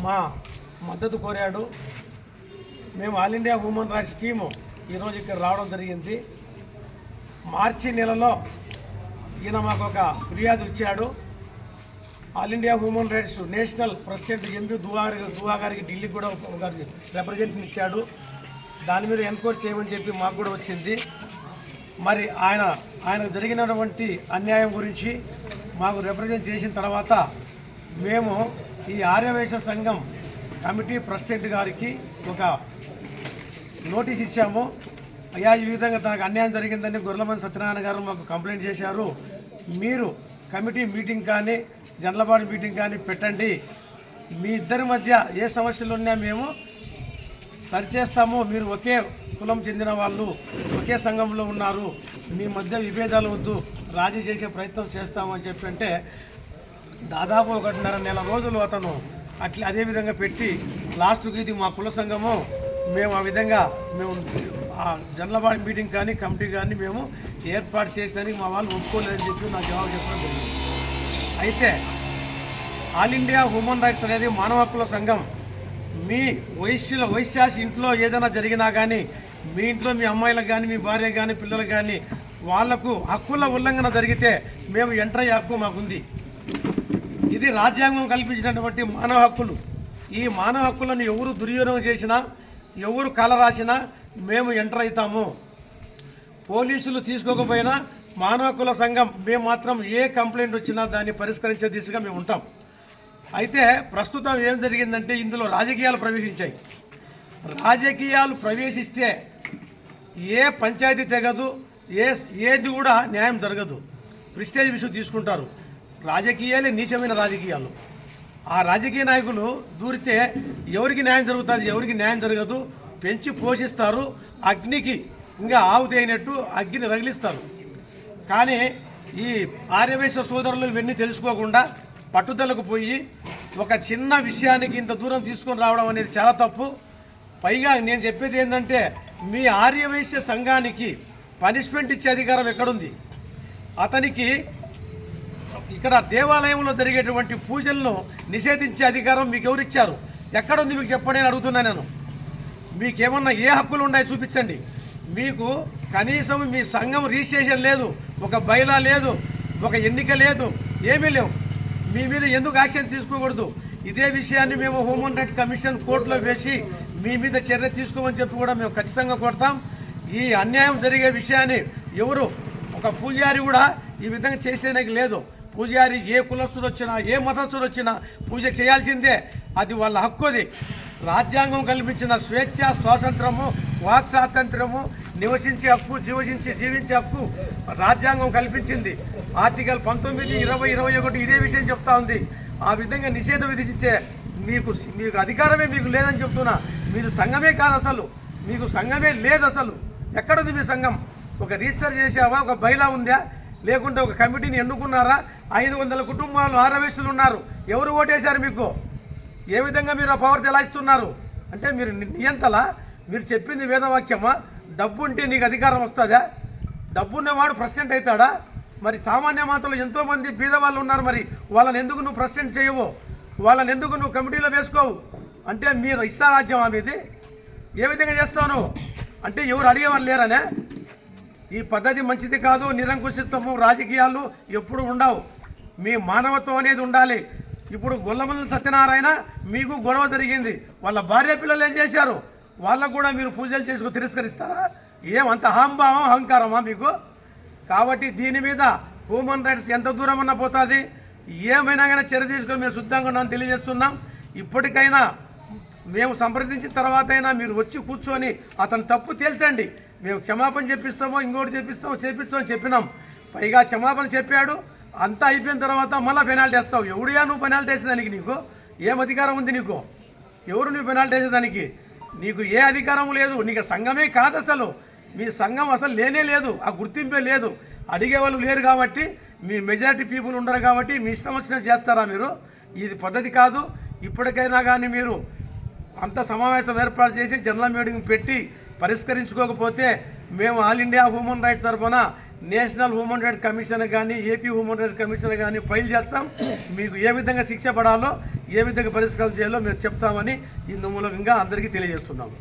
మా మద్దతు కోరాడు. మేము all India human rights team ఈరోజు ఇక్కడ రావడం జరిగింది. మార్చి నెలలో ఈయన మాకు ఒక ఫిర్యాదు ఇచ్చాడు. All India human rights national president MP దువా గారికి ఢిల్లీకి కూడా ఒక రిప్రజెంటేటివ్ ఇచ్చాడు. దాని మీద ఎన్క్వైరీ చేయమని చెప్పి మాకు కూడా వచ్చింది. మరి ఆయనకు జరిగినటువంటి అన్యాయం గురించి మాకు రిప్రజెంట్ చేసిన తర్వాత మేము ఈ ఆర్యవైశ్య సంఘం కమిటీ ప్రెసిడెంట్ గారికి ఒక నోటీస్ ఇచ్చాము. అయ్యా, ఈ విధంగా తనకు అన్యాయం జరిగిందని గొర్రెలమంది సత్యనారాయణ గారు మాకు కంప్లైంట్ చేశారు. మీరు కమిటీ మీటింగ్ కానీ జనరల్ బాడీ మీటింగ్ కానీ పెట్టండి. మీ ఇద్దరి మధ్య ఏ సమస్యలు ఉన్నా మేము సరిచేస్తాము. మీరు ఒకే కులం చెందిన వాళ్ళు, ఒకే సంఘంలో ఉన్నారు, మీ మధ్య విభేదాలు వద్దు, రాజీ చేసే ప్రయత్నం చేస్తామని చెప్పి అంటే దాదాపు 1.5 నెల రోజులు అతను అదే విధంగా పెట్టి లాస్ట్కి ఇది మా కుల సంఘము, మేము ఆ విధంగా ఆ జనరల్ బాడీ మీటింగ్ కానీ కమిటీ కానీ మేము ఏర్పాటు చేసేదానికి మా వాళ్ళు ఒప్పుకోలేదని చెప్పి నాకు జవాబు చెప్పడం జరిగింది. అయితే ఆల్ ఇండియా హ్యూమన్ రైట్స్ అనేది మానవ హక్కుల సంఘం. మీ వైశ్యాస్ ఇంట్లో ఏదైనా జరిగినా కానీ, మీ ఇంట్లో మీ అమ్మాయిలకు కానీ, మీ భార్య కానీ, పిల్లలకు కానీ వాళ్లకు హక్కుల ఉల్లంఘన జరిగితే మేము ఎంటర్ అయ్యే హక్కు మాకుంది. ఇది రాజ్యాంగం కల్పించినటువంటి మానవ హక్కులు. ఈ మానవ హక్కులను ఎవరు దుర్వినియోగం చేసినా, ఎవరు కల రాసినా మేము ఎంటర్ అవుతాము. పోలీసులు తీసుకోకపోయినా మానవ హక్కుల సంఘం మేము మాత్రం ఏ కంప్లైంట్ వచ్చినా దాన్ని పరిష్కరించే దిశగా మేము ఉంటాం. అయితే ప్రస్తుతం ఏం జరిగిందంటే ఇందులో రాజకీయాలు ప్రవేశించాయి. రాజకీయాలు ప్రవేశిస్తే ఏ పంచాయతీ తెగదు, ఏది కూడా న్యాయం జరగదు. ప్రిస్టేజ్ విషయం తీసుకుంటారు. రాజకీయాలే నీచమైన రాజకీయాలు. ఆ రాజకీయ నాయకులు దూరితే ఎవరికి న్యాయం జరుగుతుంది, ఎవరికి న్యాయం జరగదు. పెంచి పోషిస్తారు. అగ్నికి ఇంకా ఆవుతి అయినట్టు అగ్గిని రగిలిస్తారు. కానీ ఈ ఆర్యవైశ్య సోదరులు ఇవన్నీ తెలుసుకోకుండా పట్టుదలకు పోయి ఒక చిన్న విషయానికి ఇంత దూరం తీసుకొని రావడం అనేది చాలా తప్పు. పైగా నేను చెప్పేది ఏంటంటే, మీ ఆర్యవైశ్య సంఘానికి పనిష్మెంట్ ఇచ్చే అధికారం ఎక్కడుంది? అతనికి ఇక్కడ దేవాలయంలో జరిగేటువంటి పూజలను నిషేధించే అధికారం మీకు ఎవరిచ్చారు? ఎక్కడుంది మీకు చెప్పండి అని అడుగుతున్నా నేను. మీకేమన్నా ఏ హక్కులు ఉన్నాయో చూపించండి. మీకు కనీసం మీ సంఘం రిజిస్ట్రేషన్ లేదు, ఒక బైలా లేదు, ఒక ఎన్నిక లేదు, ఏమీ లేవు. మీ మీద ఎందుకు యాక్షన్ తీసుకోకూడదు? ఇదే విషయాన్ని మేము హ్యూమన్ రైట్స్ కమిషన్ కోర్టులో వేసి మీ మీద చర్య తీసుకోమని చెప్పి కూడా మేము ఖచ్చితంగా కోరుతాం. ఈ అన్యాయం జరిగే విషయాన్ని ఎవరు ఒక పూజారి కూడా ఈ విధంగా చేసేందుకు లేదు. పూజారి ఏ కులస్తుడు వచ్చినా, ఏ మతస్థుడు వచ్చినా పూజ చేయాల్సిందే. అది వాళ్ళ హక్కు. అది రాజ్యాంగం కల్పించిన స్వేచ్ఛ, స్వాతంత్రము, వాక్ స్వాతంత్రము, నివసించే హక్కు, జీవించే హక్కు రాజ్యాంగం కల్పించింది. ఆర్టికల్ 19, 20, 21 ఇదే విషయం చెప్తా ఉంది. ఆ విధంగా నిషేధం విధించే మీకు అధికారమే మీకు లేదని చెప్తున్నా. మీరు సంఘమే కాదు, అసలు మీకు సంఘమే లేదు. అసలు ఎక్కడుంది మీ సంఘం? ఒక రిజిస్టర్ చేసావా? ఒక బైలా ఉందా? లేకుంటే ఒక కమిటీని ఎన్నుకున్నారా? 500 కుటుంబాలు ఆర్యవైశ్యులు ఉన్నారు. ఎవరు ఓటేశారు మీకు? ఏ విధంగా మీరు ఆ పవర్ చెలాయిస్తున్నారు? అంటే మీరు నియంతలా? మీరు చెప్పింది వేదవాక్యమా? డబ్బు ఉంటే నీకు అధికారం వస్తుందా? డబ్బు ఉన్నవాడు ప్రెసిడెంట్ అవుతాడా? మరి సామాన్య మాతలు ఎంతోమంది బీదవాళ్ళు ఉన్నారు. మరి వాళ్ళని ఎందుకు నువ్వు ప్రెసిడెంట్ చేయవు? వాళ్ళని ఎందుకు నువ్వు కమిటీలో వేసుకోవు? అంటే మీరు ఇష్టారాజ్యమా మీది? ఏ విధంగా చేస్తావు నువ్వు? అంటే ఎవరు అడిగేవారు లేరనే? ఈ పద్ధతి మంచిది కాదు. నిరంకుశత్వము, రాజకీయాలు ఎప్పుడు ఉండవు. మీ మానవత్వం అనేది ఉండాలి. ఇప్పుడు గొల్లమంది సత్యనారాయణ మీకు గొడవ జరిగింది. వాళ్ళ భార్య పిల్లలు ఏం చేశారు? వాళ్ళకు కూడా మీరు పూజలు చేసుకుని తిరస్కరిస్తారా? ఏమంత అహంభావం, అహంకారమా మీకు? కాబట్టి దీని మీద హ్యూమన్ రైట్స్ ఎంత దూరం ఉన్నా పోతుంది. ఏమైనా కానీ చర్య తీసుకొని మేము సిద్ధంగా ఉన్నామని తెలియజేస్తున్నాం. ఇప్పటికైనా మేము సంప్రదించిన తర్వాత అయినా మీరు వచ్చి కూర్చొని అతను తప్పు తేల్చండి. మేము క్షమాపణ చెప్పిస్తామో, ఇంకోటి చేపిస్తామని చెప్పినాం. పైగా క్షమాపణ చెప్పాడు. అంతా అయిపోయిన తర్వాత మళ్ళీ పెనాల్టీ వేస్తావు. ఎవడుయా నువ్వు పెనాల్టీ వేసేదానికి? నీకు ఏం అధికారం ఉంది? నీకు ఎవరు నువ్వు పెనాల్టీ వేసేదానికి? నీకు ఏ అధికారం లేదు. నీకు సంఘమే కాదు అసలు. మీ సంఘం అసలు లేనే లేదు. ఆ గుర్తింపే లేదు. అడిగే వాళ్ళు లేరు కాబట్టి, మీ మెజారిటీ పీపుల్ ఉండరు కాబట్టి మీ ఇష్టం వచ్చినట్టు చేస్తారా మీరు? ఇది పద్ధతి కాదు. ఇప్పటికైనా కానీ మీరు అంత సమావేశం ఏర్పాటు చేసి జనరల్ మీటింగ్ పెట్టి పరిష్కరించుకోకపోతే మేము ఆల్ ఇండియా హ్యూమన్ రైట్స్ తరఫున నేషనల్ హ్యూమన్ రైట్స్ కమిషన్ కానీ, ఏపీ హ్యూమన్ రైట్స్ కమిషన్ కానీ ఫైల్ చేస్తాం. మీకు ఏ విధంగా శిక్ష పడాలో ఏ విధంగా పరిష్కారం చేయాలో మేము చెప్తామని ఈ మూలంగా అందరికీ తెలియజేస్తున్నాము.